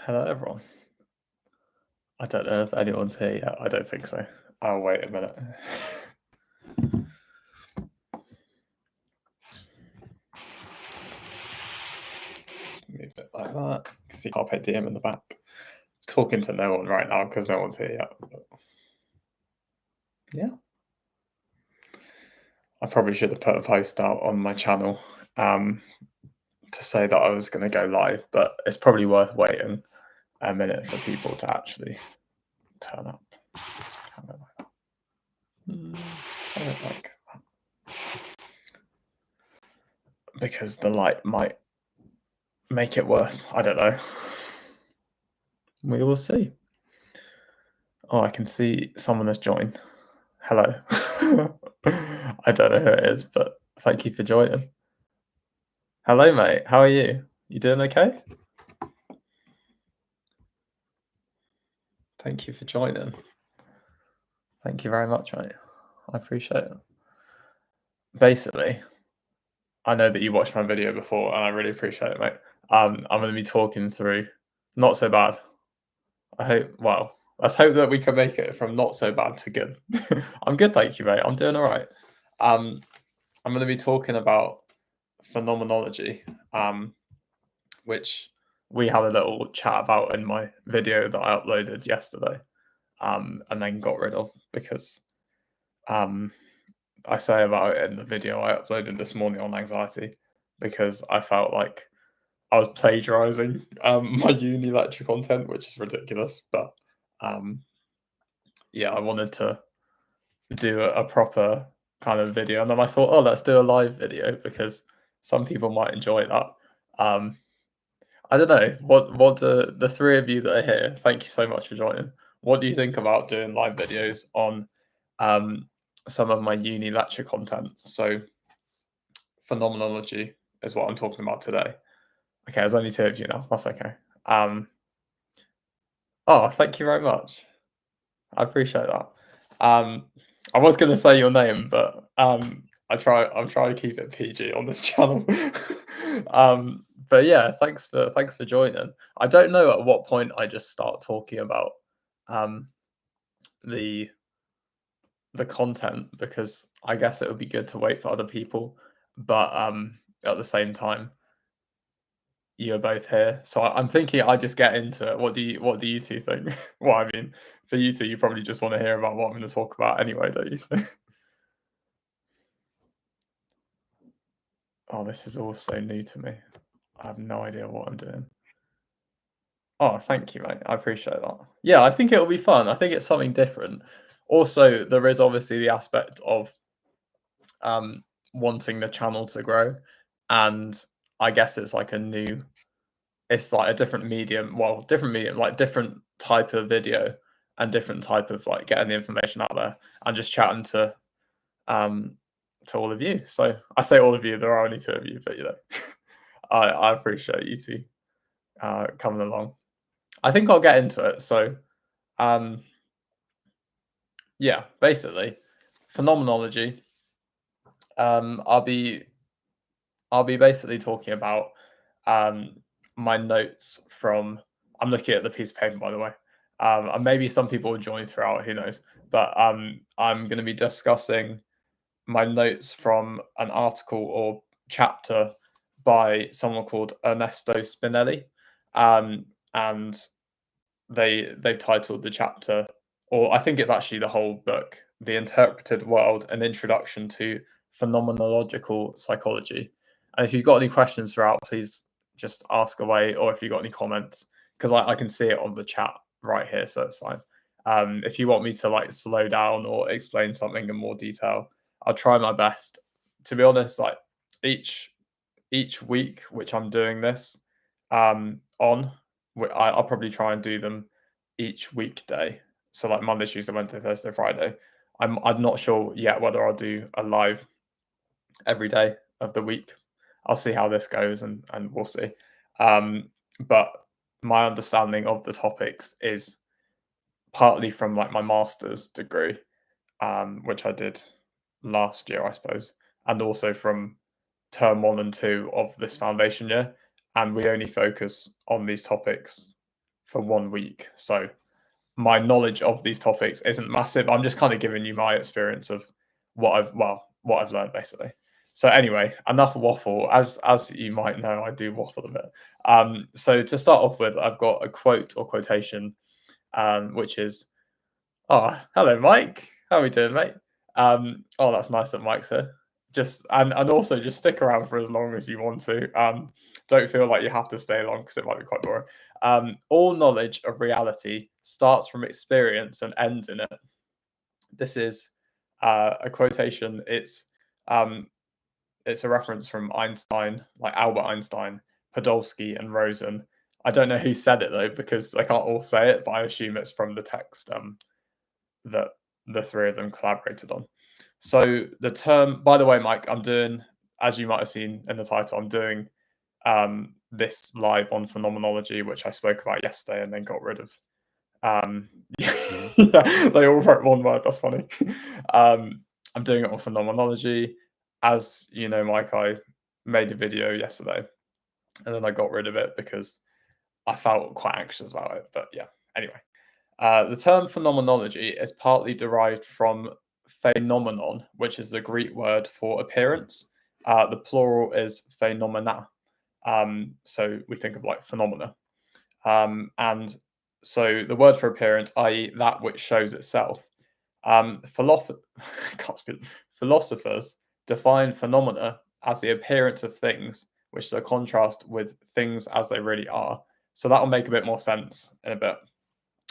Hello, everyone. I don't know if anyone's here yet. I don't think so. I'll wait a minute. Just move it like that. See Carpe Diem in the back. Talking to no one right now because no one's here yet. But yeah. I probably should have put a post out on my channel to say that I was going to go live, but it's probably worth waiting a minute for people to actually turn up. Turn it like that. Turn it like that. Because the light might make it worse. I don't know. We will see. Oh, I can see someone has joined. Hello. I don't know who it is, but thank you for joining. Hello, mate. How are you? You doing okay? Thank you for joining. Thank you very much, mate. I appreciate it. Basically, I know that you watched my video before, and I really appreciate it, mate. I'm going to be talking through not so bad. I hope. Well, let's hope that we can make it from not so bad to good. I'm good, thank you, mate. I'm doing all right. I'm going to be talking about phenomenology, which we had a little chat about in my video that I uploaded yesterday, and then got rid of because I say about it in the video I uploaded this morning on anxiety because I felt like I was plagiarizing my uni lecture content, which is ridiculous. But yeah, I wanted to do a proper kind of video, and then I thought, oh, let's do a live video because some people might enjoy that. I don't know what the three of you that are here. Thank you so much for joining. What do you think about doing live videos on some of my uni lecture content? So phenomenology is what I'm talking about today. Okay, there's only two of you now. That's okay. Oh, thank you very much. I appreciate that. I was going to say your name, but I'm trying to keep it PG on this channel. But yeah, thanks for joining. I don't know at what point I just start talking about um, the content because I guess it would be good to wait for other people, but at the same time, you're both here, so I'm thinking I just get into it. What do you two think? Well, I mean, for you two, you probably just want to hear about what I'm going to talk about anyway, don't you? So, oh, this is all so new to me. I have no idea what I'm doing. Oh, thank you, mate. I appreciate that. Yeah, I think it'll be fun. I think it's something different. Also, there is obviously the aspect of um, wanting the channel to grow, and I guess it's like a different medium. Well, different medium, like different type of video and different type of like getting the information out there and just chatting um to all of you. So I say all of you, there are only two of you, but you know, I appreciate you two coming along. I think I'll get into it. So um yeah, basically phenomenology. Um I'll be I'll be basically talking about um, my notes from. I'm looking at the piece of paper, by the way. And maybe some people will join throughout. Who knows? But I'm going to be discussing my notes from an article or chapter by someone called Ernesto Spinelli, and they've titled the chapter, or I think it's actually the whole book, "The Interpreted World: An Introduction to Phenomenological Psychology." And if you've got any questions throughout, please just ask away, or if you've got any comments, because I can see it on the chat right here, so it's fine. If you want me to like slow down or explain something in more detail, I'll try my best. To be honest, like each week which I'm doing this on, I'll probably try and do them each weekday. So like Monday, Tuesday, Wednesday, Thursday, Friday. I'm not sure yet whether I'll do a live every day of the week. I'll see how this goes and we'll see. But my understanding of the topics is partly from like my master's degree, which I did last year, I suppose, and also from term 1 and 2 of this foundation year, and we only focus on these topics for 1 week. So my knowledge of these topics isn't massive. I'm just kind of giving you my experience of what I've learned basically. So anyway, enough waffle. As you might know, I do waffle a bit. So to start off with, I've got a quote or quotation, which is, "Oh, hello, Mike. How are we doing, mate? Oh, that's nice that Mike's here. Just and also just stick around for as long as you want to. Don't feel like you have to stay long because it might be quite boring. All knowledge of reality starts from experience and ends in it." This is a quotation. Um, it's a reference from Einstein, like Albert Einstein, Podolsky, and Rosen. I don't know who said it though because they can't all say it, but I assume it's from the text that the three of them collaborated on. So the term, by the way, Mike, I'm doing, as you might have seen in the title, I'm doing this live on phenomenology, which I spoke about yesterday and then got rid of. Um, yeah, they all wrote one word. That's funny. I'm doing it on phenomenology. As you know, Mike, I made a video yesterday and then I got rid of it because I felt quite anxious about it. But yeah, anyway. The term phenomenology is partly derived from phenomenon, which is the Greek word for appearance. The plural is phenomena. So we think of like phenomena. And so the word for appearance, i.e., that which shows itself. Philosoph- can't speak. Philosophers define phenomena as the appearance of things, which is a contrast with things as they really are. So that will make a bit more sense in a bit.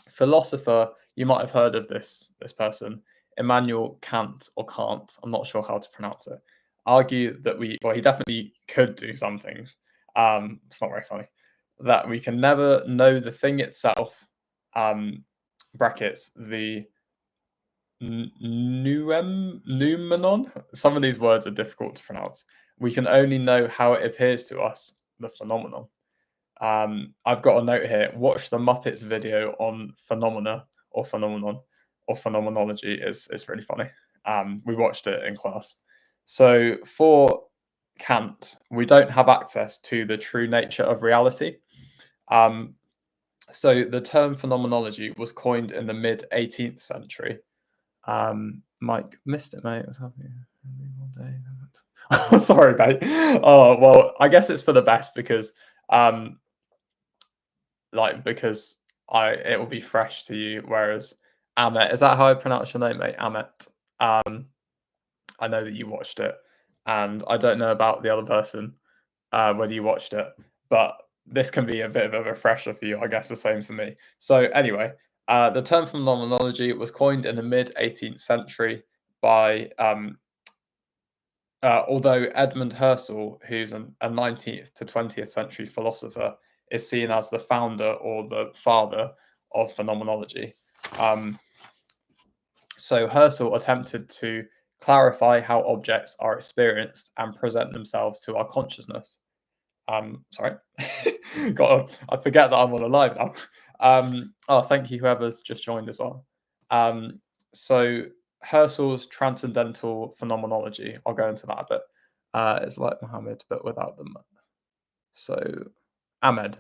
Philosopher, you might have heard of this person, Immanuel Kant or Kant, I'm not sure how to pronounce it, argue that he definitely could do some things. It's not very funny. That we can never know the thing itself, brackets, the noumenon. Some of these words are difficult to pronounce. We can only know how it appears to us, the phenomenon. I've got a note here. Watch the Muppets video on phenomena or phenomenon or phenomenology. Is really funny. We watched it in class. So for Kant, we don't have access to the true nature of reality. Um, so the term phenomenology was coined in the mid 18th century. Mike missed it, mate. What's happening? Sorry, mate. Oh well, I guess it's for the best because um, because it will be fresh to you. Whereas Amet, is that how I pronounce your name, mate? Amet. I know that you watched it, and I don't know about the other person, whether you watched it, but this can be a bit of a refresher for you. I guess the same for me. So anyway, the term phenomenology was coined in the mid 18th century by although Edmund Husserl, who's a 19th to 20th century philosopher, is seen as the founder or the father of phenomenology. So Husserl attempted to clarify how objects are experienced and present themselves to our consciousness. Sorry, I forget that I'm on a live now. Oh, thank you, whoever's just joined as well. So Husserl's transcendental phenomenology, I'll go into that a bit. It's like Muhammad, but without them. So Ahmed,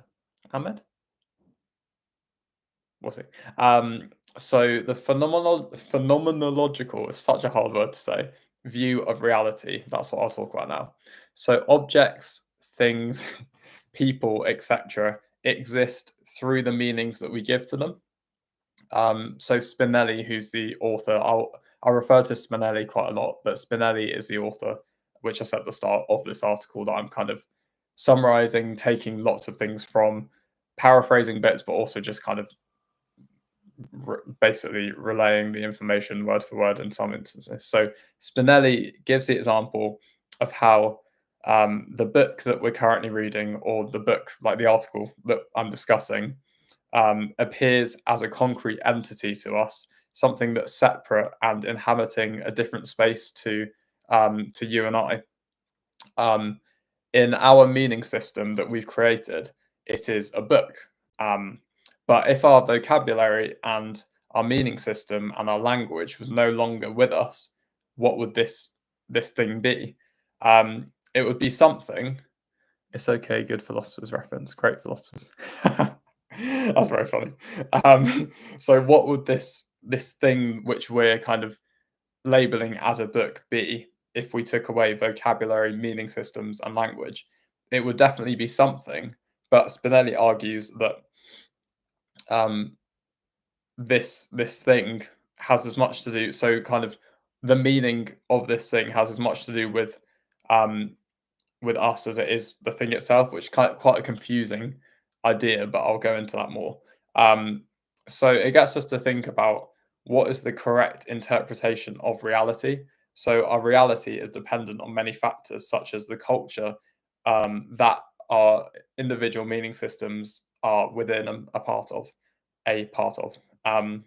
we'll see. So the phenomenological is such a hard word to say. View of reality. That's what I'll talk about now. So objects, things, people, etc., exist through the meanings that we give to them. So Spinelli, who's the author, I'll refer to Spinelli quite a lot, but Spinelli is the author, which I said at the start of this article that I'm kind of summarizing, taking lots of things from, paraphrasing bits, but also just kind of basically relaying the information word for word in some instances. So Spinelli gives the example of how the book that we're currently reading, or the book, like the article that I'm discussing, appears as a concrete entity to us, something that's separate and inhabiting a different space to you and I. In our meaning system that we've created, it is a book. But if our vocabulary and our meaning system and our language was no longer with us, what would this thing be? It would be something. It's okay, good philosophers reference, great philosophers. That's very funny. So what would this thing which we're kind of labeling as a book be if we took away vocabulary, meaning systems, and language? It would definitely be something, but Spinelli argues that um, this thing has as much to do. So kind of the meaning of this thing has as much to do um, with us as it is the thing itself, which is quite a confusing idea, but I'll go into that more. Um, so it gets us to think about what is the correct interpretation of reality. So our reality is dependent on many factors, such as the culture that our individual meaning systems are within a part of. Um,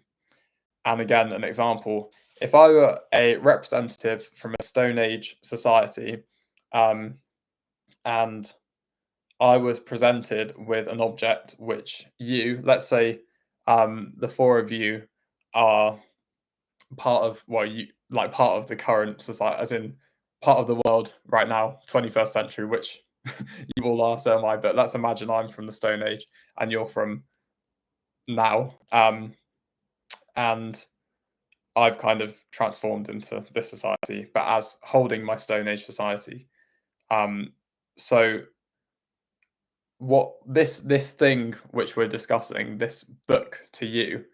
and again, an example: if I were a representative from a Stone Age society, um, and I was presented with an object which you, let's say, the four of you are part of, well, you like part of the current society, as in part of the world right now, 21st century, which you all are, so am I. But let's imagine I'm from the Stone Age and you're from now, and I've kind of transformed into this society, but as holding my Stone Age society. Um, so what this thing which we're discussing, this book to you,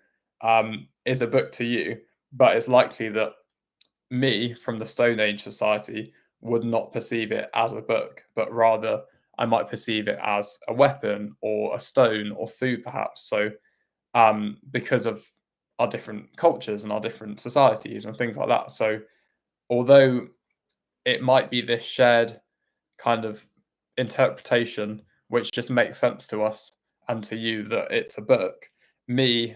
is a book to you, but it's likely that me from the Stone Age society would not perceive it as a book, but rather I might perceive it as a weapon or a stone or food, perhaps. So, because of our different cultures and our different societies and things like that. So, although it might be this shared kind of interpretation which just makes sense to us and to you that it's a book, me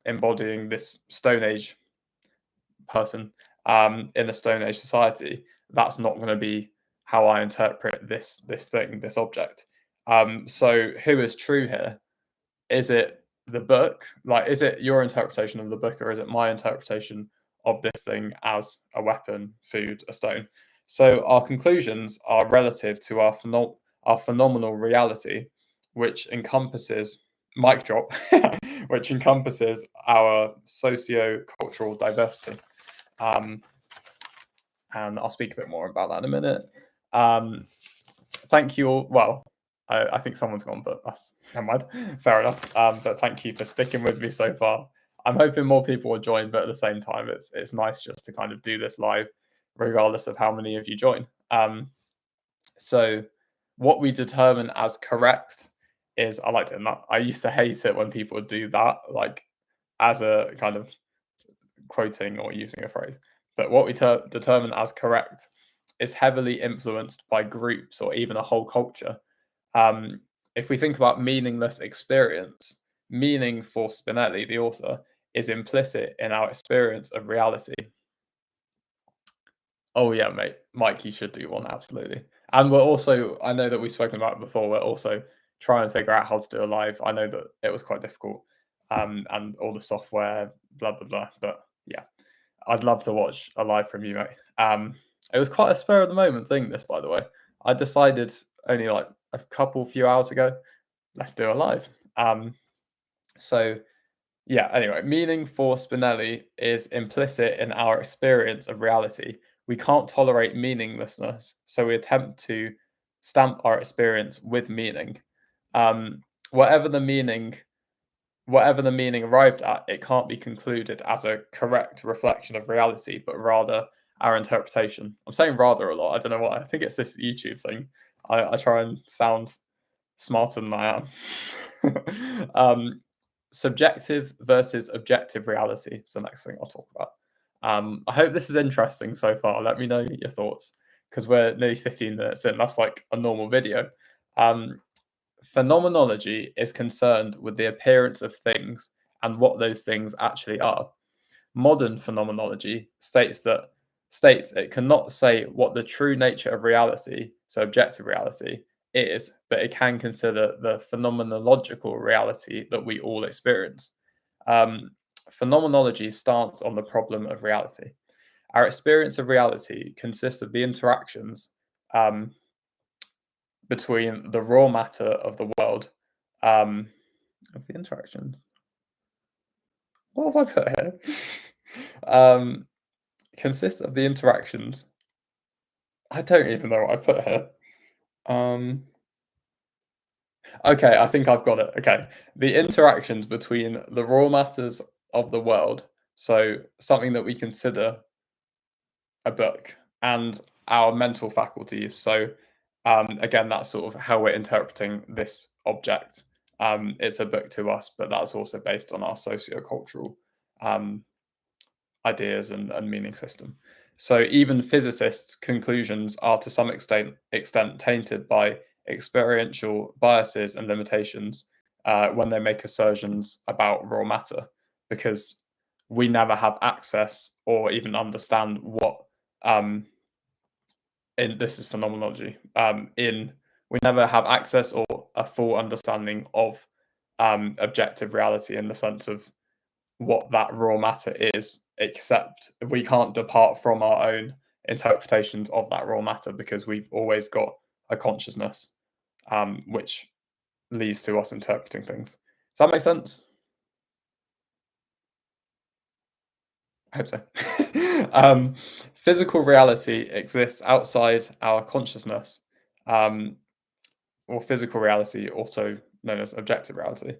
embodying this Stone Age person in a Stone Age society, that's not going to be how I interpret this thing, this object. So who is true here? Is it the book? Like, is it your interpretation of the book, or is it my interpretation of this thing as a weapon, food, a stone? So our conclusions are relative to our phenomenal reality, which encompasses mic drop, which encompasses our socio-cultural diversity. Um, and I'll speak a bit more about that in a minute. Um, Thank you all. Well, I think someone's gone, but that's never mind. Fair enough. But thank you for sticking with me so far. I'm hoping more people will join, but at the same time, it's nice just to kind of do this live, regardless of how many of you join. So, what we determine as correct is, I like doing that. I used to hate it when people would do that, like as a kind of quoting or using a phrase. But what we determine as correct is heavily influenced by groups or even a whole culture. Um, if we think about meaningless experience, meaning for Spinelli, the author, is implicit in our experience of reality. Oh yeah, mate, Mike, you should do one, absolutely. And we're also, I know that we've spoken about it before, we're also trying to figure out how to do a live. I know that it was quite difficult, and all the software, blah blah blah. But yeah, I'd love to watch a live from you, mate. It was quite a spur of the moment thing, this, by the way. I decided only like a few hours ago, let's do a live. So yeah, anyway, meaning for Spinelli is implicit in our experience of reality. We can't tolerate meaninglessness, so we attempt to stamp our experience with meaning. Um, whatever the meaning whatever the meaning arrived at, it can't be concluded as a correct reflection of reality, but rather our interpretation. I'm saying rather a lot. I don't know why. I think it's this YouTube thing. I try and sound smarter than I am. Subjective versus objective reality is the next thing I'll talk about. I hope this is interesting so far. Let me know your thoughts, because we're nearly 15 minutes in. That's like a normal video. Um, Phenomenology is concerned with the appearance of things and what those things actually are. Modern phenomenology states it cannot say what the true nature of reality, so objective reality, is, but it can consider the phenomenological reality that we all experience. Phenomenology's stance on the problem of reality. Our experience of reality consists of the interactions between the raw matter of the world, um, of the interactions. What have I put here? um, consists of the interactions. I don't even know what I put here. Um, okay, I think I've got it. Okay, the interactions between the raw matters of the world, so something that we consider a book, and our mental faculties. So, again, that's sort of how we're interpreting this object. It's a book to us, but that's also based on our sociocultural um, ideas and meaning system. So even physicists' conclusions are to some extent tainted by experiential biases and limitations when they make assertions about raw matter, because we never have access or even understand what um, in this is phenomenology. In We never have access or a full understanding of objective reality in the sense of what that raw matter is, except we can't depart from our own interpretations of that raw matter because we've always got a consciousness, which leads to us interpreting things. Does that make sense? I hope so. Physical reality exists outside our consciousness, um, or physical reality, also known as objective reality.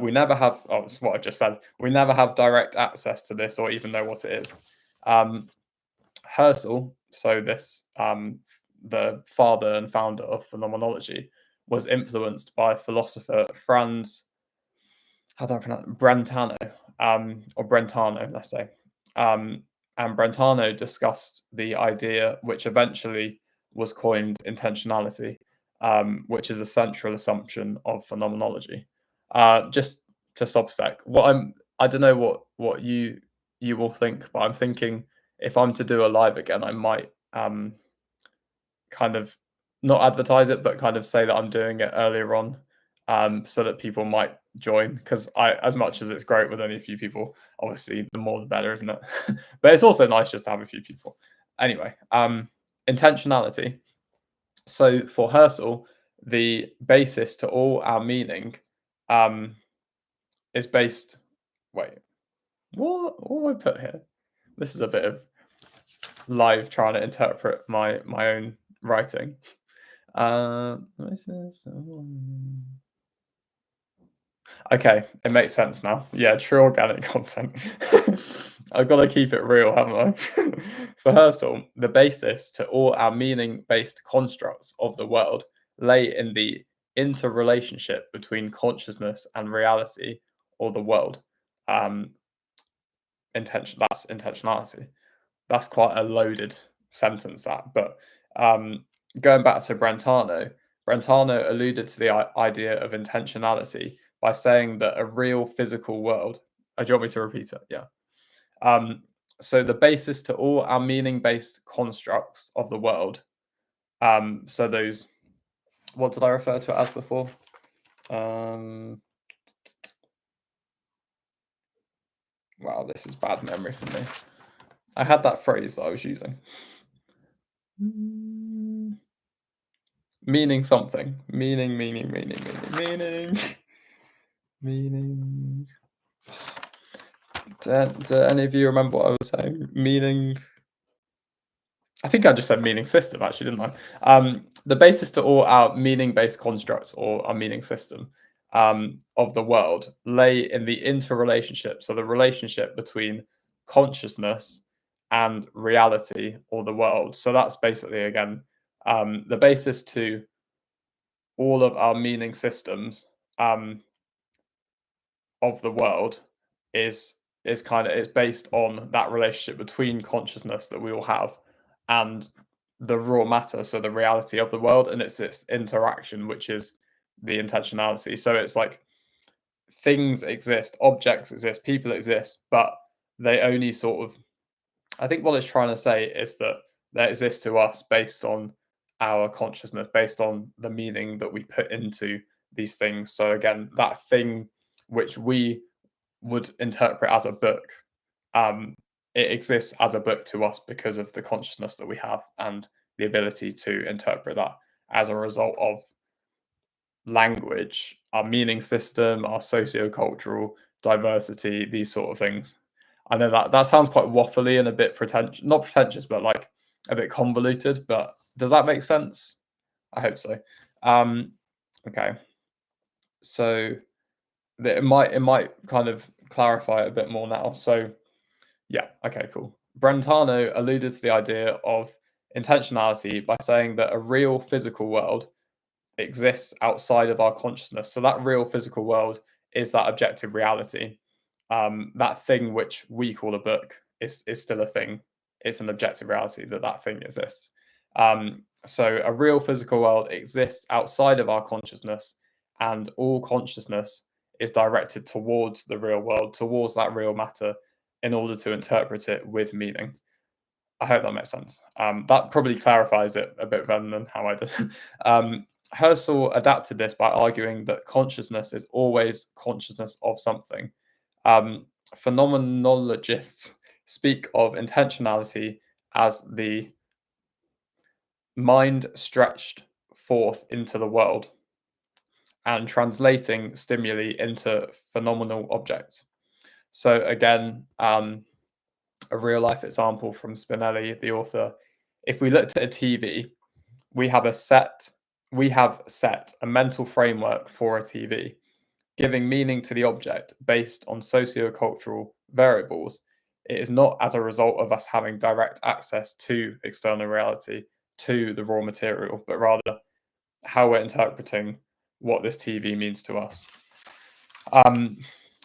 We never have, oh, it's what I just said. We never have direct access to this or even know what it is. Um, Herschel, so this the father and founder of phenomenology, was influenced by philosopher Franz, how do I pronounce it? Brentano, or Brentano, let's say. Um, and Brentano discussed the idea, which eventually was coined intentionality, which is a central assumption of phenomenology. Just to stop a sec, I don't know what you will think, but I'm thinking if I'm to do a live again, I might kind of not advertise it, but kind of say that I'm doing it earlier on, so that people might join. Because as much as it's great with only a few people, obviously the more the better, isn't it? But it's also nice just to have a few people. Anyway, intentionality. So for Herschel, the basis to all our meaning um, is based. Wait, what have I put here? This is a bit of live trying to interpret my own writing. This is, okay, it makes sense now. Yeah, true organic content. I've got to keep it real, haven't I? For Herschel, the basis to all our meaning-based constructs of the world lay in the interrelationship between consciousness and reality, or the world. Um, that's intentionality. That's quite a loaded sentence, that. But going back to Brentano, Brentano alluded to the idea of intentionality by saying that a real physical world. Do you want me to repeat it? Yeah. Um, so the basis to all our meaning-based constructs of the world. So those, what did I refer to it as before? Wow, this is bad memory for me. I had that phrase that I was using. Meaning something. Meaning. Meaning. Do any of you remember what I was saying? Meaning. I think I just said meaning system, actually, didn't I? The basis to all our meaning-based constructs, or our meaning system, of the world lay in the interrelationship. So the relationship between consciousness and reality, or the world. So that's basically, again, the basis to all of our meaning systems, of the world is is based on that relationship between consciousness that we all have and the raw matter, so the reality of the world, and it's this interaction which is the intentionality. So it's like things exist, objects exist, people exist, but they only sort of, I think what it's trying to say is that they exist to us based on our consciousness, based on the meaning that we put into these things. So again, that thing which we would interpret as a book, um, it exists as a book to us because of the consciousness that we have and the ability to interpret that as a result of language, our meaning system, our socio-cultural diversity, these sort of things. I know that sounds quite waffly and a bit pretentious, not pretentious, but like a bit convoluted. But does that make sense? I hope so. Um, okay, so it might kind of clarify it a bit more now. So yeah, okay, cool. Brentano alluded to the idea of intentionality by saying that a real physical world exists outside of our consciousness. So that real physical world is that objective reality. That thing which we call a book is still a thing. It's an objective reality that that thing exists. So a real physical world exists outside of our consciousness, and all consciousness is directed towards the real world, towards that real matter, in order to interpret it with meaning. I hope that makes sense. That probably clarifies it a bit better than how I did. Husserl adapted this by arguing that consciousness is always consciousness of something. Um, Phenomenologists speak of intentionality as the mind stretched forth into the world and translating stimuli into phenomenal objects. So again, a real life example from Spinelli, the author. If we looked at a TV, we have a set we have set a mental framework for a TV, giving meaning to the object based on socio-cultural variables. It is not as a result of us having direct access to external reality, to the raw material, but rather how we're interpreting what this TV means to us. Um,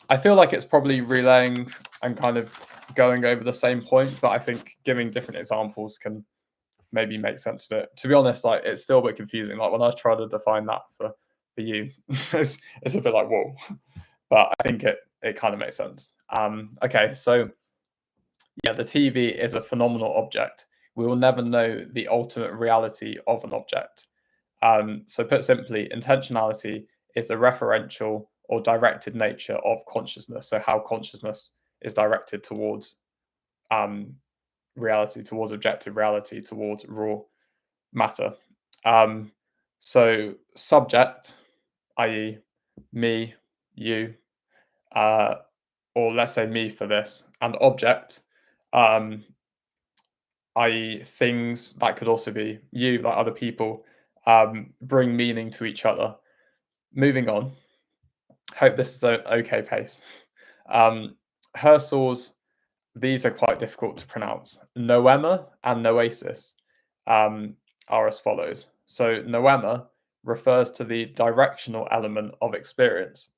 I feel like it's probably relaying and kind of going over the same point, but I think giving different examples can maybe make sense of it. To be honest, like it's still a bit confusing. Like when I try to define that for you, it's a bit like whoa, but I think it kind of makes sense. Okay, so yeah, the TV is a phenomenal object. We will never know the ultimate reality of an object. So put simply, intentionality is the referential or directed nature of consciousness. So how consciousness is directed towards um, reality, towards objective reality, towards raw matter. Um, so subject, i.e., me, you, uh, or let's say me for this, and object, um, i.e., things that could also be you, like other people, bring meaning to each other. Moving on. Hope this is an okay pace. Husserl's these are quite difficult to pronounce. Noema and noesis um, are as follows. So, noema refers to the directional element of experience.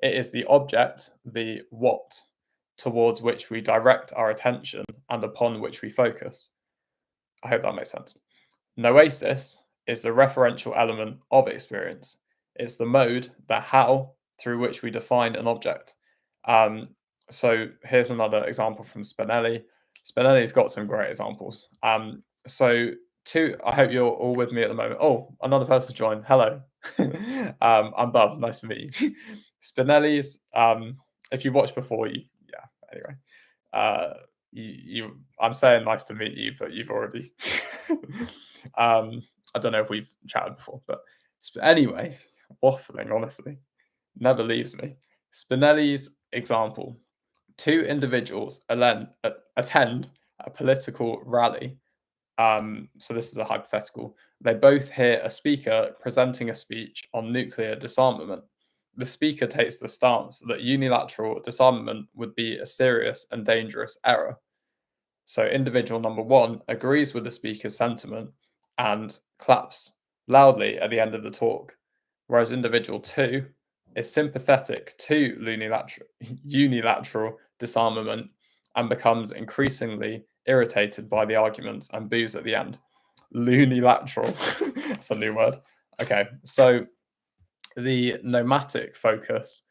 It is the object, the what, towards which we direct our attention and upon which we focus. I hope that makes sense. Noesis is the referential element of experience. It's the mode, the how, through which we define an object. Um, so here's another example from Spinelli. Spinelli's got some great examples. I hope you're all with me at the moment. Oh, another person joined. Hello. I'm Bob. Nice to meet you. Spinelli's, if you've watched before, yeah, anyway. Uh, I'm saying nice to meet you, but you've already I don't know if we've chatted before, but anyway, waffling honestly never leaves me. Spinelli's example: two individuals attend a political rally. So this is a hypothetical. They both hear a speaker presenting a speech on nuclear disarmament. The speaker takes the stance that unilateral disarmament would be a serious and dangerous error. So individual number one agrees with the speaker's sentiment and claps loudly at the end of the talk, whereas individual two is sympathetic to unilateral disarmament and becomes increasingly irritated by the argument and boos at the end. Lunilateral. That's a new word. Okay, so the nomadic focus,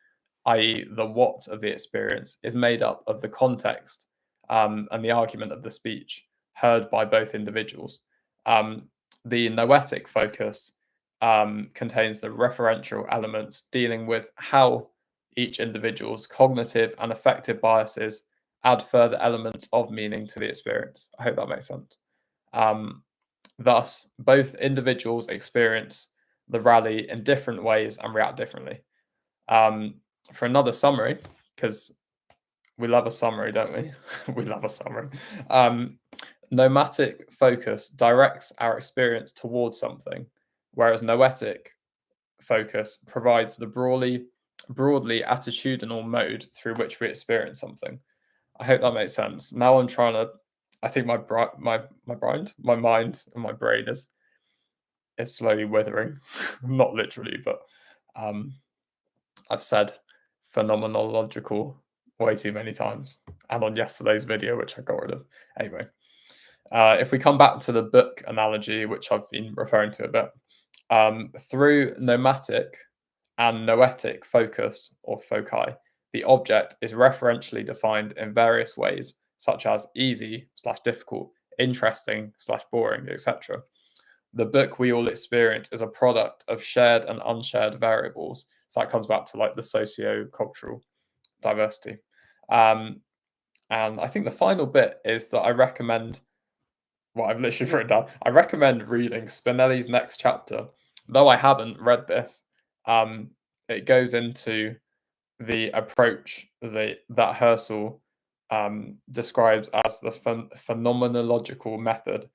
i.e., the what of the experience, is made up of the context and the argument of the speech heard by both individuals. The noetic focus contains the referential elements dealing with how each individual's cognitive and affective biases add further elements of meaning to the experience. I hope that makes sense. Thus, both individuals experience the rally in different ways and react differently. Um, for another summary, because we love a summary, don't we? We love a summary. Um, Nomatic focus directs our experience towards something, whereas noetic focus provides the broadly attitudinal mode through which we experience something. I hope that makes sense. Now I'm trying to. I think my mind and my brain is slowly withering, not literally, but um, I've said phenomenological way too many times, and on yesterday's video, which I got rid of. Anyway, if we come back to the book analogy, which I've been referring to a bit, through nomatic and noetic focus or foci, the object is referentially defined in various ways, such as easy/difficult, interesting/boring, etc. The book we all experience is a product of shared and unshared variables. So that comes back to like the socio-cultural diversity. Um, and I think the final bit is that I recommend what I've literally written down. I recommend reading Spinelli's next chapter. Though I haven't read this, it goes into the approach that Herschel describes as the phenomenological method,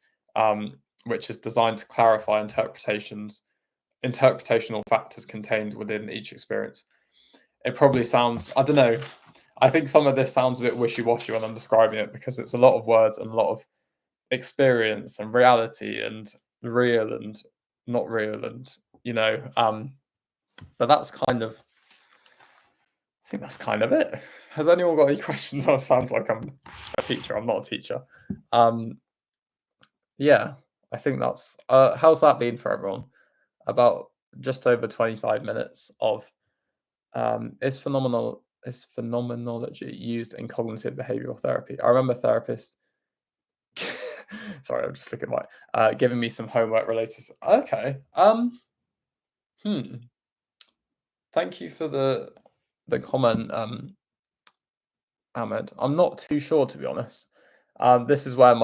which is designed to clarify interpretational factors contained within each experience. It probably sounds, I don't know, I think some of this sounds a bit wishy-washy when I'm describing it because it's a lot of words and a lot of experience and reality and real and not real and but that's kind of I think that's kind of it. Has anyone got any questions? That sounds like I'm a teacher. I'm not a teacher. Um, yeah, I think that's. How's that been for everyone? About just over 25 minutes of is phenomenology used in cognitive behavioral therapy? I remember therapists. Sorry, I'm just looking like giving me some homework related. Okay. Hmm. Thank you for the comment. Ahmed. I'm not too sure, to be honest. This is where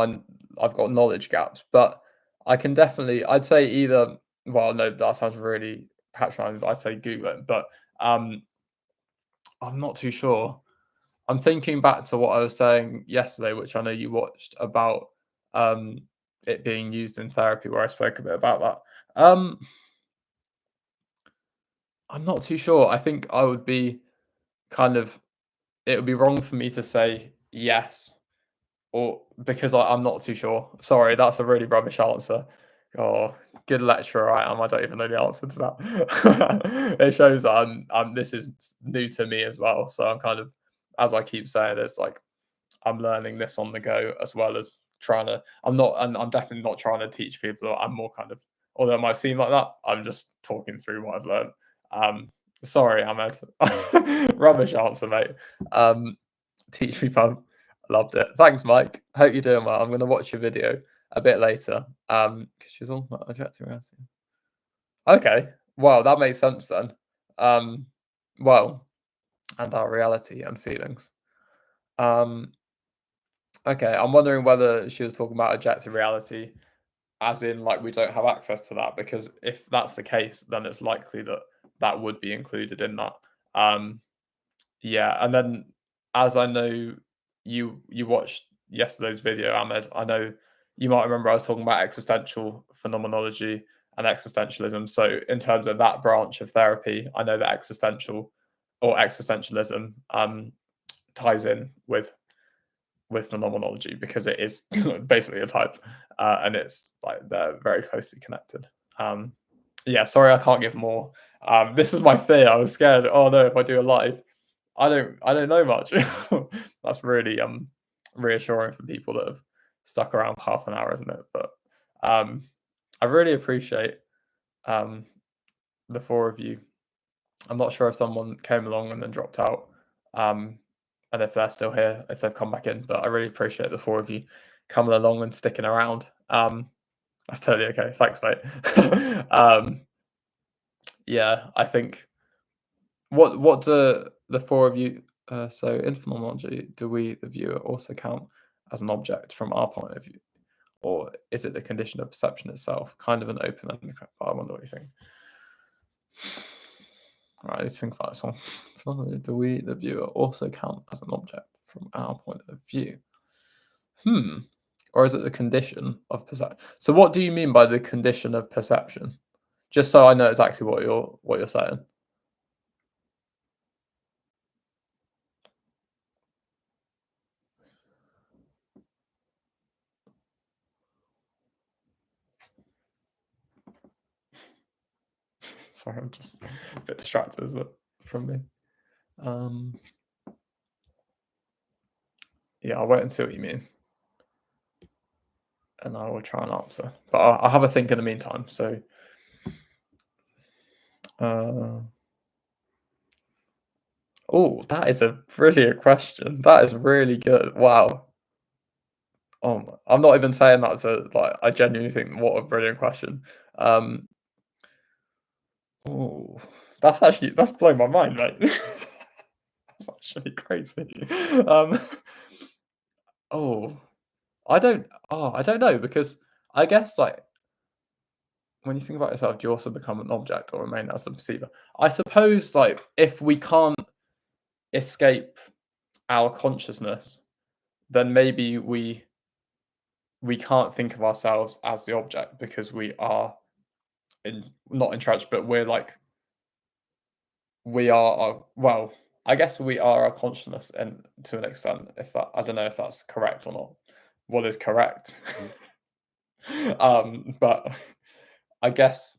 I've got knowledge gaps, but I can definitely. I'd say either. Well, no, that sounds really patronising. But I'd say Google it, but um, I'm not too sure. I'm thinking back to what I was saying yesterday, which I know you watched about um, it being used in therapy, where I spoke a bit about that. I'm not too sure. I think I would be kind of. It would be wrong for me to say yes or because I'm not too sure. Sorry, that's a really rubbish answer. Oh, good lecturer I am. I don't even know the answer to that. It shows that this is new to me as well. So I'm kind of, as I keep saying, it's like I'm learning this on the go as well as trying to. I'm definitely not trying to teach people. I'm more kind of, although it might seem like that, I'm just talking through what I've learned. Um, Sorry, Ahmed. Rubbish answer, mate. Teach me fun. Loved it. Thanks, Mike. Hope you're doing well. I'm going to watch your video a bit later. Because she's all about objective reality. Okay. Well, that makes sense then. Um, well, and our reality and feelings. Um, okay. I'm wondering whether she was talking about objective reality, as in like we don't have access to that. Because if that's the case, then it's likely that that would be included in that. Um, Yeah, and then as I know you watched yesterday's video, Ahmed, I know you might remember I was talking about existential phenomenology and existentialism. So in terms of that branch of therapy, I know that existentialism ties in with phenomenology because it is basically a type, and it's like they're very closely connected. Um, yeah, sorry, I can't give more. This is my fear. I was scared. Oh no, if I do a live, I don't know much. That's really reassuring for people that have stuck around half an hour, isn't it? But um, I really appreciate um, the four of you. I'm not sure if someone came along and then dropped out, um, and if they're still here, if they've come back in. But I really appreciate the four of you coming along and sticking around. That's totally okay. Thanks, mate. um, yeah, I think what do the four of you so in phenomenology, do we, the viewer, also count as an object from our point of view? Or is it the condition of perception itself? Kind of an open ended. I wonder what you think. Right, let's think about this one. Do we, the viewer, also count as an object from our point of view? Hmm. Or is it the condition of perception? So what do you mean by the condition of perception? Just so I know exactly what you're saying. Sorry, I'm just a bit distracted, is it, from me? Um, yeah, I'll wait and see what you mean, and I will try and answer. But I'll have a think in the meantime. So, uh, oh, that is a brilliant question. That is really good. Wow. I'm not even saying that to like. I genuinely think what a brilliant question. Um, oh, that's blown my mind, mate. That's actually crazy. Um, oh, I don't know because I guess like when you think about yourself, do you also become an object or remain as the perceiver? I suppose like if we can't escape our consciousness, then maybe we can't think of ourselves as the object because we are in not entrenched, but we're like we are our, well, I guess we are our consciousness and to an extent, if that I don't know if that's correct or not. What is correct? But I guess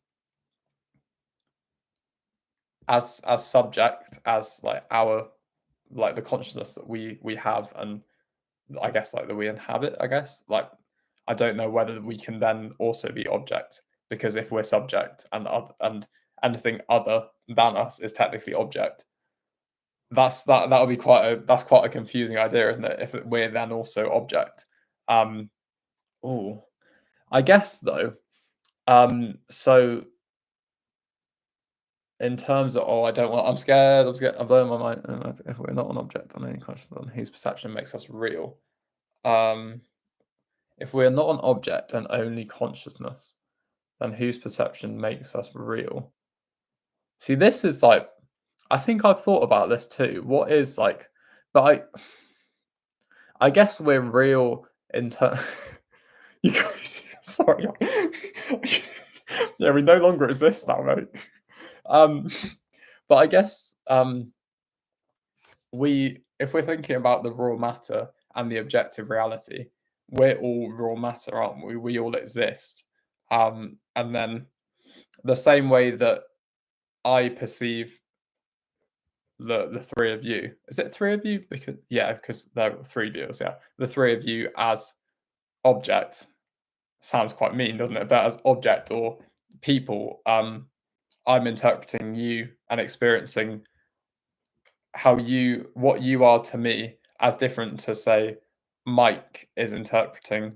as subject, as like our like the consciousness that we have and I guess like that we inhabit, I guess. Like I don't know whether we can then also be object because if we're subject and and anything other than us is technically object, that'll be quite a confusing idea, isn't it? If we're then also object. Um oh, I guess though, so in terms of, oh, I don't want, I'm scared, I'm blowing my mind. If we're not an object on any conscious on whose perception makes us real. Um, if we're not an object and only consciousness, then whose perception makes us real? See, this is like, I think I've thought about this too. What is like, but I guess we're real in terms. You sorry. Yeah, we no longer exist now, mate. Um, but I guess we if we're thinking about the raw matter and the objective reality, we're all raw matter, aren't we? We all exist. And then the same way that I perceive the three of you, is it three of you? Because yeah, because there are three viewers, yeah. The three of you as object sounds quite mean, doesn't it? But as object or people, I'm interpreting you and experiencing what you are to me as different to say Mike is interpreting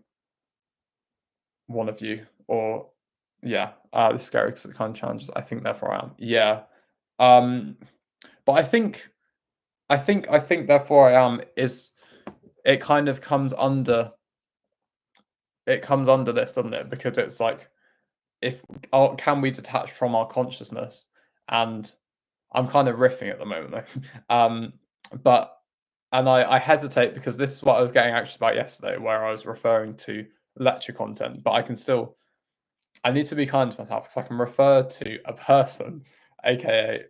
one of you or yeah, this is scary because it kind of challenges. I think therefore I am. Yeah. Um but I think therefore I am is it kind of comes under this, doesn't it? Because it's like if can we detach from our consciousness and I'm kind of riffing at the moment though. But and I hesitate because this is what I was getting anxious about yesterday, where I was referring to lecture content, but I can still I need to be kind to myself because I can refer to a person, aka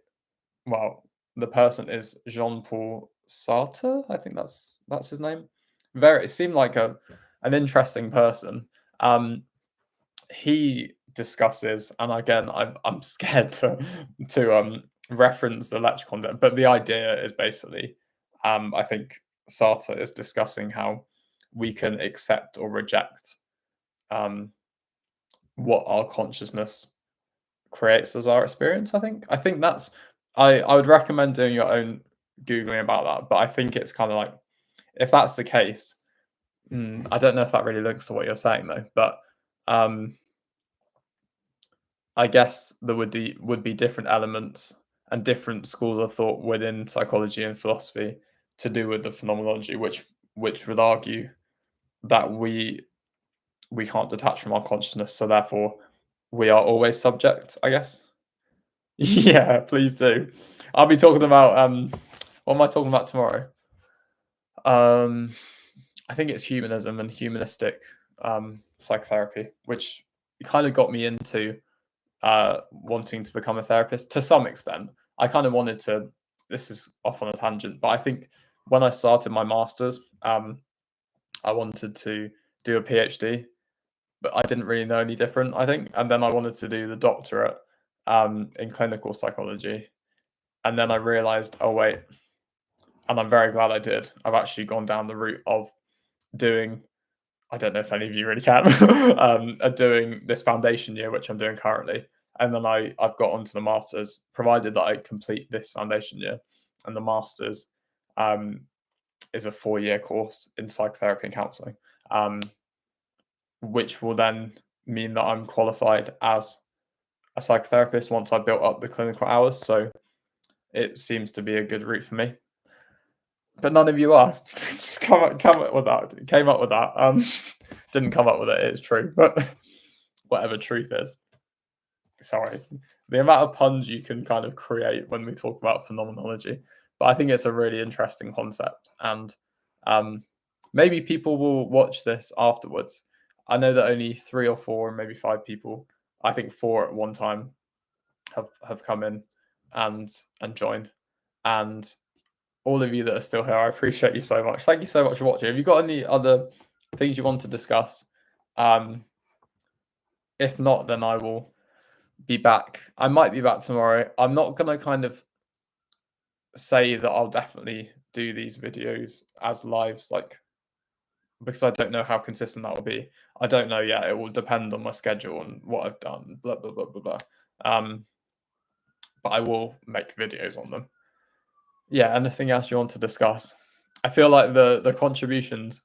well, the person is Jean-Paul Sartre. I think that's his name. Very it seemed like a an interesting person. Um, he discusses, and again, I'm scared to reference the lecture content, but the idea is basically, I think Sartre is discussing how we can accept or reject um, what our consciousness creates as our experience. I think that's I would recommend doing your own googling about that, but I think it's kind of like if that's the case, I don't know if that really links to what you're saying though, but um, I guess there would be different elements and different schools of thought within psychology and philosophy to do with the phenomenology, which would argue that we can't detach from our consciousness, so therefore we are always subject, I guess. Yeah, please do. I'll be talking about, what am I talking about tomorrow? Um, I think it's humanism and humanistic, psychotherapy, which kind of got me into, wanting to become a therapist to some extent. I kind of wanted to this is off on a tangent, but I think when I started my master's, I wanted to do a PhD, but I didn't really know any different, I think, and then I wanted to do the doctorate, in clinical psychology, and then I realized, "Oh, wait," and I'm very glad I did. I've actually gone down the route of doing I don't know if any of you really can, are doing this foundation year, which I'm doing currently. And then I've got onto the masters, provided that I complete this foundation year. And the masters, um, is a 4-year course in psychotherapy and counselling, um, which will then mean that I'm qualified as a psychotherapist once I built up the clinical hours. So it seems to be a good route for me. But none of you asked. Just come up with that. Came up with that. Didn't come up with it. It's true, but whatever truth is. Sorry, the amount of puns you can kind of create when we talk about phenomenology. But I think it's a really interesting concept, and um, maybe people will watch this afterwards. I know that only 3 or 4, maybe 5 people, I think 4 at one time, have come in and joined, and all of you that are still here, I appreciate you so much. Thank you so much for watching. Have you got any other things you want to discuss? Um, if not, then I will be back. I might be back tomorrow. I'm not gonna kind of say that I'll definitely do these videos as lives, like because I don't know how consistent that will be. I don't know yet. It will depend on my schedule and what I've done. Blah blah blah blah blah. Um, but I will make videos on them. Yeah. Anything else you want to discuss? I feel like the contributions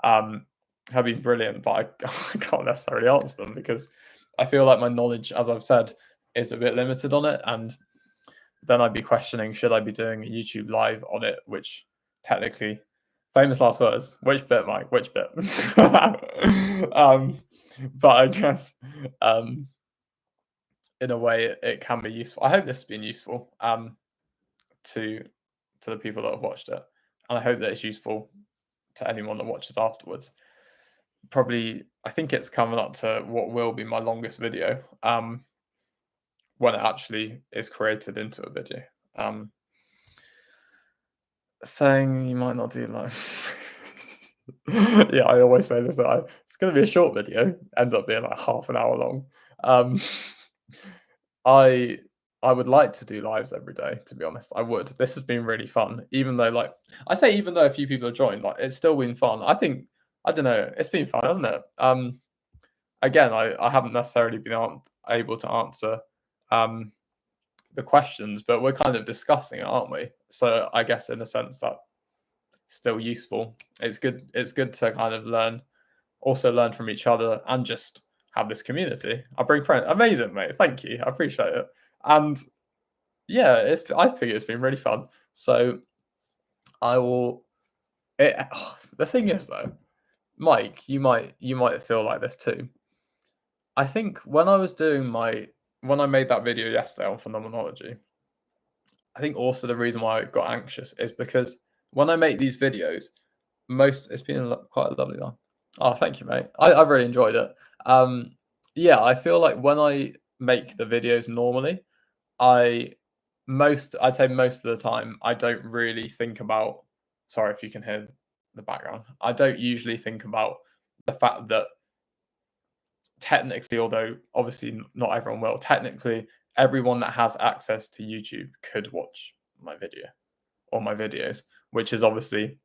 um, have been brilliant, but I can't necessarily answer them because I feel like my knowledge, as I've said, is a bit limited on it, and then I'd be questioning should I be doing a YouTube live on it, which technically, famous last words. Which bit, Mike? Which bit? um, but I guess um, in a way it can be useful. I hope this has been useful to the people that have watched it, and I hope that it's useful to anyone that watches afterwards. Probably, I think it's coming up to what will be my longest video when it actually is created into a video. Um, Saying you might not do live. Yeah, I always say this, that it's gonna be a short video, end up being like half an hour long. Um, I I would like to do lives every day, to be honest. I would. This has been really fun, even though like I say even though a few people have joined, like it's still been fun. I think I don't know, it's been fun, hasn't it? Again, I haven't necessarily been able to answer um the questions, but we're kind of discussing it, aren't we? So I guess in a sense that still useful. It's good to kind of also learn from each other and just have this community. I bring friends. Amazing, mate. Thank you. I appreciate it. And yeah, I think it's been really fun. So I will the thing is though, Mike, you might feel like this too. I think when I made that video yesterday on phenomenology, I think also the reason why I got anxious is because when I make these videos, it's been quite a lovely one. Oh, thank you, mate. I've really enjoyed it. Um, yeah, I feel like when I make the videos normally, I I'd say most of the time, I don't really think about. Sorry if you can hear the background. I don't usually think about the fact that technically, although obviously not everyone will, technically everyone that has access to YouTube could watch my video or my videos, which is obviously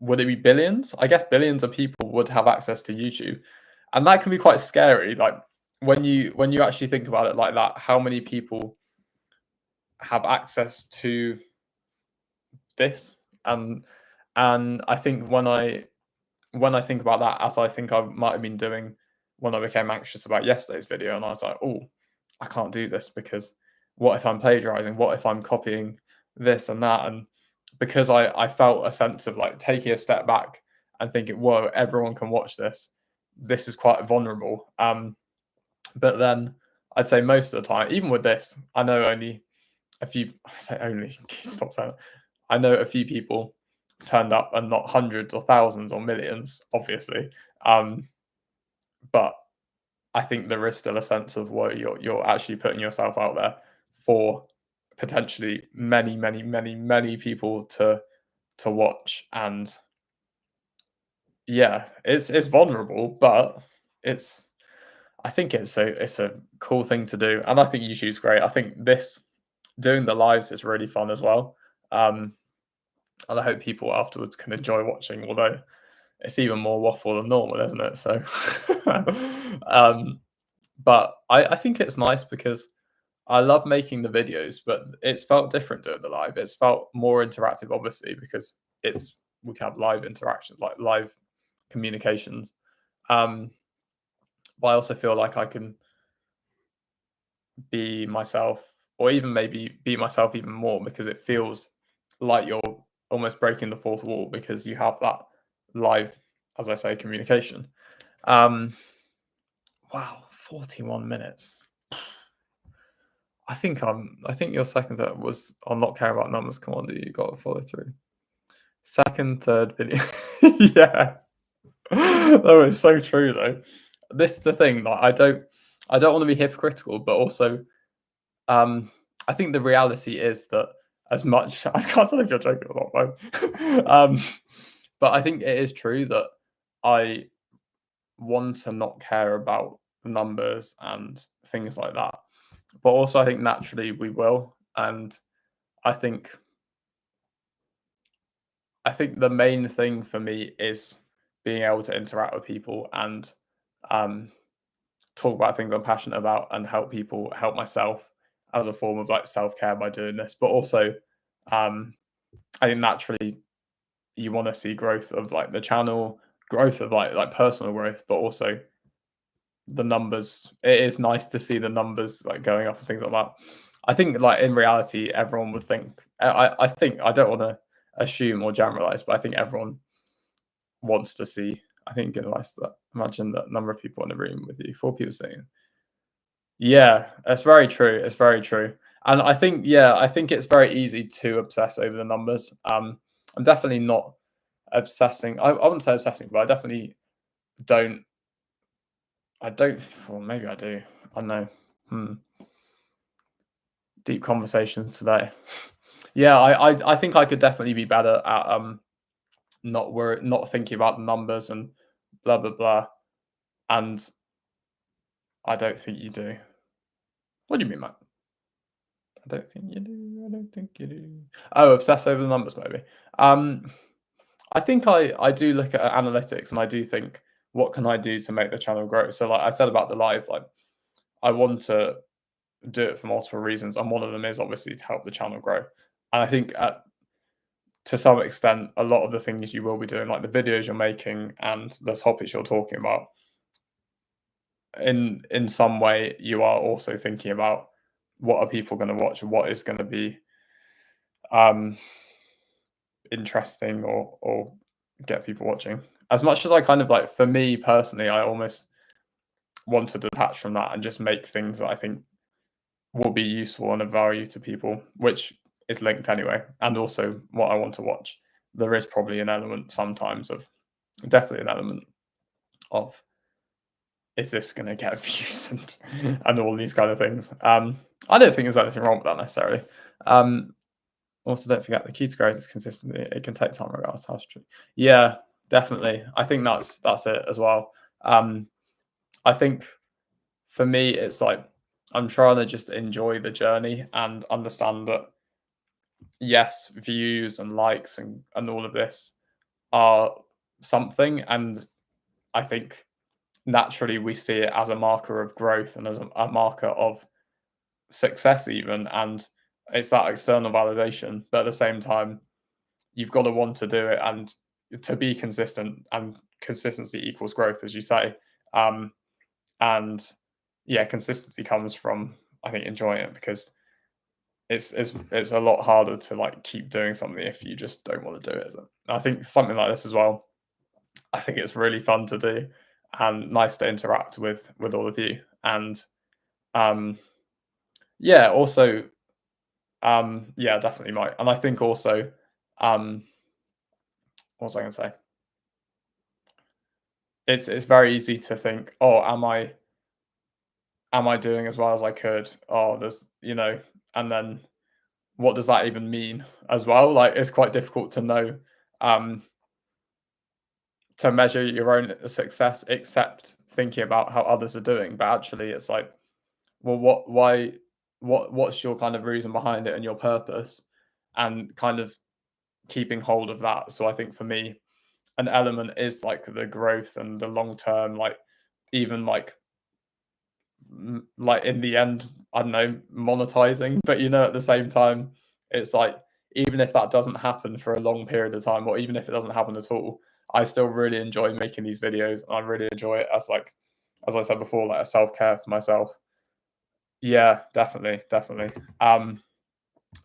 would it be billions? I guess billions of people would have access to YouTube, and that can be quite scary. Like when you actually think about it like that, how many people have access to this? And I think when I think about that, as I think I might have been doing when I became anxious about yesterday's video, and I was like, oh, I can't do this because what if I'm plagiarizing? What if I'm copying this and that? And because I felt a sense of like taking a step back and thinking, whoa, everyone can watch this. This is quite vulnerable. But then I'd say most of the time, even with this, I know only a few. I say only. Stop saying that. I know a few people turned up, and not hundreds or thousands or millions, obviously. Um, but I think there is still a sense of where you're actually putting yourself out there for potentially many, many, many, many people to watch. And yeah, it's vulnerable, but it's I think it's a cool thing to do, and I think YouTube's great. I think this doing the lives is really fun as well. Um, and I hope people afterwards can enjoy watching, although it's even more waffle than normal, isn't it? So, um, but I think it's nice because I love making the videos, but it's felt different doing the live. It's felt more interactive, obviously, because it's we can have live interactions, like live communications. Um, but I also feel like I can be myself, or even maybe be myself even more because it feels like you're almost breaking the fourth wall because you have that live, as I say, communication. Um, wow, 41 minutes. I think your second thought was on not care about numbers. Come on, dude, you got to follow through. Second, third video. Yeah. That was so true though. This is the thing, like I don't want to be hypocritical, but also um I think the reality is that as much I can't tell if you're joking or not, man. But I think it is true that I want to not care about numbers and things like that. But also I think naturally we will. And I think I think the main thing for me is being able to interact with people and um, talk about things I'm passionate about and help people, help myself as a form of like self care by doing this. But also, um, I think naturally you want to see growth of like the channel, growth of like personal growth, but also the numbers. It is nice to see the numbers like going up and things like that. I think like in reality, everyone would think. I think I don't want to assume or generalize, but I think everyone wants to see. I think you can imagine that number of people in the room with you, four people saying, yeah, it's very true. It's very true. And I think, yeah, I think it's very easy to obsess over the numbers. I'm definitely not obsessing. I wouldn't say obsessing, but I definitely don't. I don't. Well, maybe I do. I don't know. Hmm. Deep conversations today. Yeah, I think I could definitely be better at not thinking about the numbers and blah blah blah. And I don't think you do. What do you mean, Matt? I don't think you do. I don't think you do. Oh, obsess over the numbers, maybe. Um, I think I do look at analytics and I do think, what can I do to make the channel grow? So, like I said about the live, like I want to do it for multiple reasons, and one of them is obviously to help the channel grow. And I think to some extent, a lot of the things you will be doing, like the videos you're making and the topics you're talking about, in some way, you are also thinking about what are people going to watch, what is going to be um interesting or get people watching. As much as I kind of like, for me personally, I almost want to detach from that and just make things that I think will be useful and of value to people, which is linked anyway, and also what I want to watch. There is probably an element sometimes of, definitely an element of, is this going to get views and all these kind of things. I don't think there's anything wrong with that necessarily. Um, Also, don't forget the key to growth is consistency. It can take time, regardless how true. Yeah, definitely. I think that's it as well. I think for me, it's like I'm trying to just enjoy the journey and understand that yes, views and likes and all of this are something, and I think naturally we see it as a marker of growth and as a marker of success, even, and it's that external validation. But at the same time, you've got to want to do it and to be consistent, and consistency equals growth, as you say. Um, and yeah, consistency comes from, I think, enjoying it, because it's a lot harder to like keep doing something if you just don't want to do it. Isn't it? I think something like this as well. I think it's really fun to do and nice to interact with all of you. And Um, yeah, also, yeah, definitely might. And I think also, um, what was I gonna say? It's very easy to think, "Oh, am I doing as well as I could? Oh, there's," and then what does that even mean as well? Like, it's quite difficult to know, um, to measure your own success, except thinking about how others are doing. But actually, it's like, well, what's your kind of reason behind it and your purpose, and kind of keeping hold of that. So I think for me, an element is like the growth and the long term, like even like in the end, I don't know, monetizing. But at the same time, it's like even if that doesn't happen for a long period of time, or even if it doesn't happen at all, I still really enjoy making these videos. And I really enjoy it as like, as I said before, like a self care for myself. Yeah, definitely, definitely.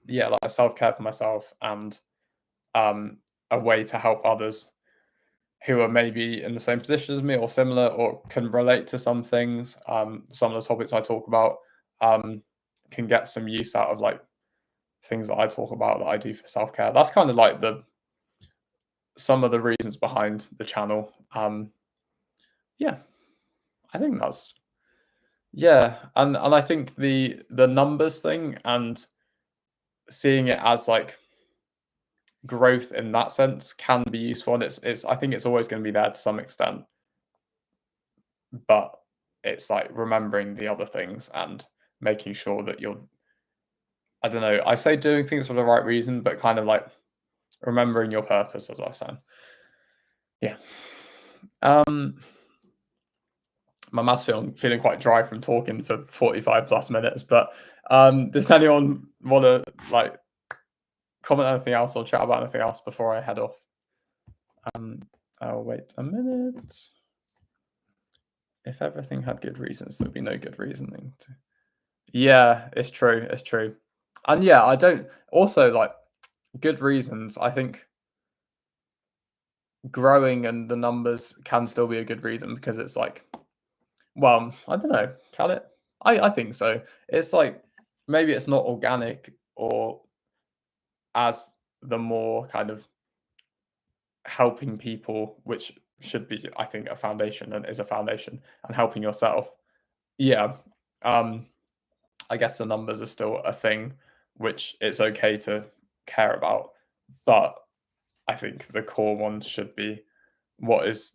Yeah, like a self care for myself and a way to help others who are maybe in the same position as me or similar or can relate to some things. Some of the topics I talk about um, can get some use out of like things that I talk about that I do for self care. That's kind of like the some of the reasons behind the channel. Yeah, I think that's yeah, and I think the numbers thing and seeing it as like growth in that sense can be useful. And it's I think it's always going to be there to some extent, but it's like remembering the other things and making sure that you're, I don't know, I say doing things for the right reason, but kind of like remembering your purpose, as I said. Yeah. Um, my mouth's feeling quite dry from talking for 45 plus minutes, but does anyone want to like comment anything else or chat about anything else before I head off? Um, I'll wait a minute. If everything had good reasons, there'd be no good reasoning. Yeah, it's true. It's true. And yeah, I don't also like good reasons. I think growing and the numbers can still be a good reason because it's like, well, I don't know, can it? I think so. It's like maybe it's not organic or as the more kind of helping people, which should be, I think, a foundation and is a foundation, and helping yourself. Yeah. Um, I guess the numbers are still a thing, which it's okay to care about. But I think the core ones should be what is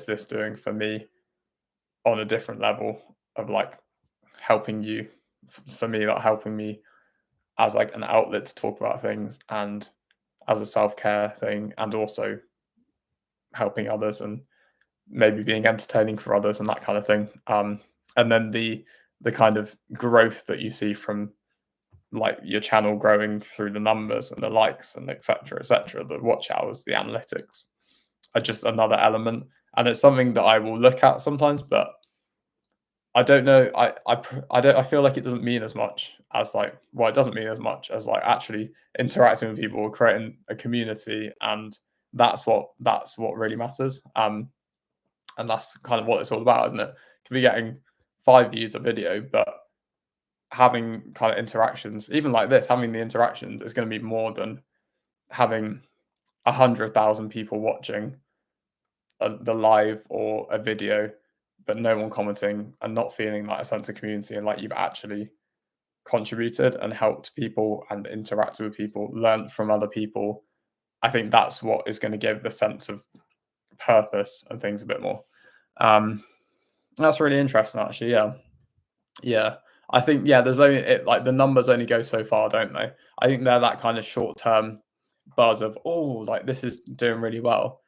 this doing for me on a different level of like helping you for me, like helping me as like an outlet to talk about things and as a self-care thing and also helping others and maybe being entertaining for others and that kind of thing. And then the kind of growth that you see from like your channel growing through the numbers and the likes and etc., the watch hours, the analytics are just another element. And it's something that I will look at sometimes, but I don't know. I don't. I feel like it doesn't mean as much as like. Well, it doesn't mean as much as like actually interacting with people, creating a community, and that's what really matters. And that's kind of what it's all about, isn't it? Could be getting 5 views a video, but having kind of interactions, even like this, having the interactions is going to be more than having 100,000 people watching the live or a video, but no one commenting and not feeling like a sense of community and like you've actually contributed and helped people and interacted with people, learned from other people. I think that's what is going to give the sense of purpose and things a bit more. Um, that's really interesting, actually. Yeah, yeah. I think yeah, there's only like the numbers only go so far, don't they? I think they're that kind of short term buzz of oh, like this is doing really well,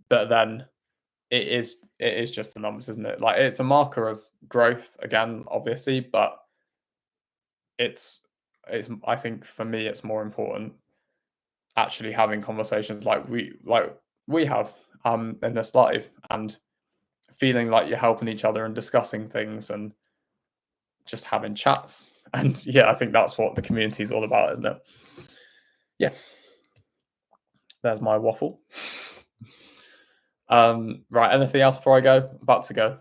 but then it is just the numbers, isn't it? Like it's a marker of growth again, obviously, but it's it's I think for me it's more important actually having conversations like we have in this life and feeling like you're helping each other and discussing things and just having chats. And yeah, I think that's what the community is all about, isn't it? Yeah, there's my waffle. Right, anything else before I go? About to go.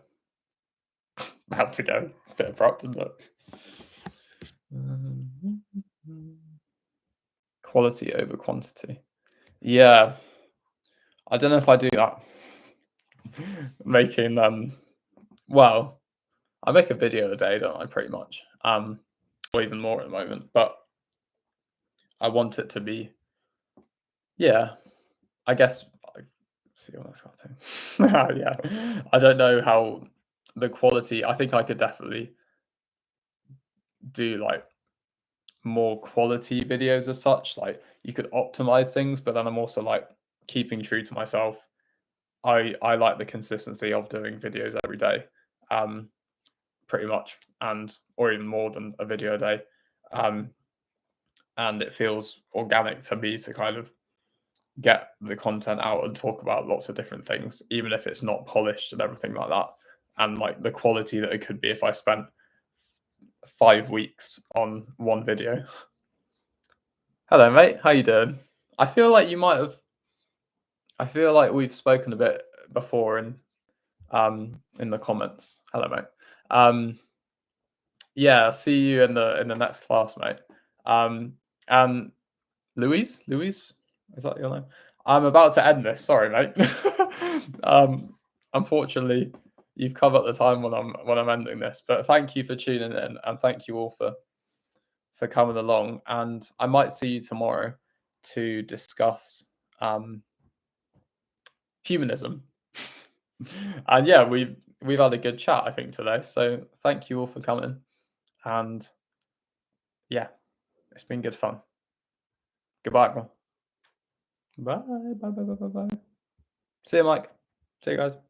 About to go. bit abrupt, isn't it? Um, Quality over quantity. Yeah, I don't know if I do that. Making well, I make a video a day, don't I? Pretty much, or even more at the moment. But I want it to be, yeah. I guess I see what that's got to. Yeah, I don't know how the quality. I think I could definitely do like more quality videos as such. Like you could optimize things, but then I'm also like keeping true to myself. I like the consistency of doing videos every day, um, pretty much, and or even more than a video a day. Um, and it feels organic to me to kind of get the content out and talk about lots of different things, even if it's not polished and everything like that. And like the quality that it could be if I spent 5 weeks on one video. Hello, mate. How you doing? I feel like you might have. I feel like we've spoken a bit before in the comments. Hello, mate. Um, yeah, see you in the next class, mate. And Louise, is that your name? I'm about to end this. Sorry, mate. um, unfortunately, you've come at the time when I'm ending this. But thank you for tuning in, and thank you all for coming along. And I might see you tomorrow to discuss humanism. And yeah, we've had a good chat, I think, today. So thank you all for coming. And yeah, it's been good fun. Goodbye, everyone. Bye. Bye. Bye. Bye. Bye. Bye. See you, Mike. See you guys.